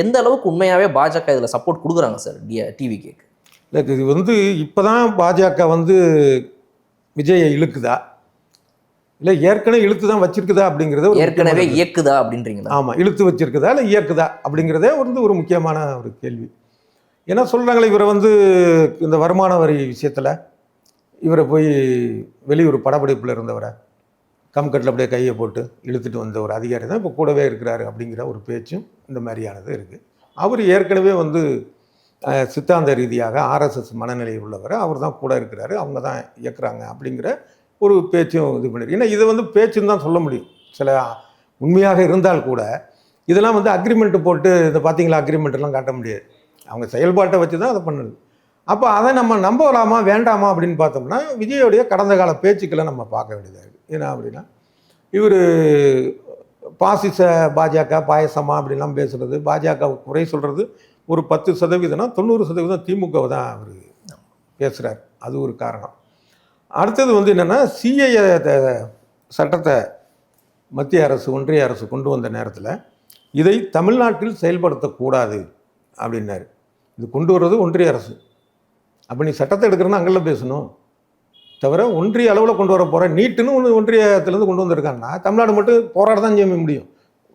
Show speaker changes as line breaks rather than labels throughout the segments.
எந்த அளவுக்கு உண்மையாவே பாஜக இதுல சப்போர்ட் கொடுக்குறாங்க சார் டிவிகேக்கு?
இல்லை, இது வந்து இப்போதான் பாஜக வந்து விஜயை இழுக்குதா, இல்லை ஏற்கனவே இழுத்து தான் வச்சிருக்குதா அப்படிங்கிறத
ஏற்கனவே இயக்குதா அப்படின்றீங்களா?
ஆமாம், இழுத்து வச்சிருக்குதா இல்லை இயக்குதா அப்படிங்கிறதே வந்து ஒரு முக்கியமான ஒரு கேள்வி. ஏன்னா சொல்கிறாங்களே, இவரை வந்து இந்த வருமான வரி விஷயத்தில் இவரை போய் வெளியூர் படப்பிடிப்பில் இருந்தவரை கம்கட்டில் அப்படியே கையை போட்டு இழுத்துட்டு வந்த ஒரு அதிகாரி தான் இப்போ கூடவே இருக்கிறாரு அப்படிங்கிற ஒரு பேச்சும் இந்த மாதிரியானது இருக்குது. அவர் ஏற்கனவே வந்து சித்தாந்த ரீதியாக ஆர்எஸ்எஸ் மனநிலை உள்ளவர், அவர் தான் கூட இருக்கிறாரு, அவங்க தான் இயக்குறாங்க அப்படிங்கிற ஒரு பேச்சும் இது பண்ணிருக்கு. ஏன்னா இதை வந்து பேச்சுன்னு தான் சொல்ல முடியும். சில உண்மையாக இருந்தால் கூட இதெல்லாம் வந்து அக்ரிமெண்ட்டு போட்டு இதை பார்த்தீங்களா அக்ரிமெண்ட்டெல்லாம் காட்ட முடியாது. அவங்க செயல்பாட்டை வச்சு தான் அதை பண்ணுது. அப்போ அதை நம்ம நம்பலாமா வேண்டாமா அப்படின்னு பார்த்தோம்னா விஜயோடைய கடந்த கால பேச்சுக்களை நம்ம பார்க்க வேண்டியதாக இருக்குது. ஏன்னா அப்படின்னா இவர் பாசிச பாஜக பாயசமா அப்படின்லாம் பேசுகிறது, பாஜக குறை சொல்கிறது ஒரு 10%, 90% திமுகவை தான் அவர் பேசுகிறார். அது ஒரு காரணம். அடுத்தது வந்து என்னென்னா சிஏஏ சட்டத்தை மத்திய அரசு ஒன்றிய அரசு கொண்டு வந்த நேரத்தில் இதை தமிழ்நாட்டில் செயல்படுத்தக்கூடாது அப்படின்னாரு. இது கொண்டு வர்றது ஒன்றிய அரசு. அப்போ நீ சட்டத்தை எடுக்கிறன்னா அங்கெல்லாம் பேசணும் தவிர ஒன்றிய அளவில் கொண்டு வர போகிற நீட்டுன்னு ஒன்று ஒன்றியத்துலேருந்து கொண்டு வந்திருக்காங்கன்னா தமிழ்நாடு மட்டும் போராட தான் செய்ய முடியும்,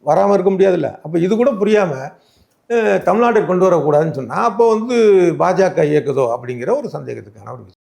வராமல் இருக்க முடியாதுல்ல. அப்போ இது கூட புரியாமல் தமிழ்நாட்டை கொண்டு வரக்கூடாதுன்னு சொன்னால் அப்போ வந்து பாஜக இயக்குதோ அப்படிங்கிற ஒரு சந்தேகத்துக்கான ஒரு விஷயம்.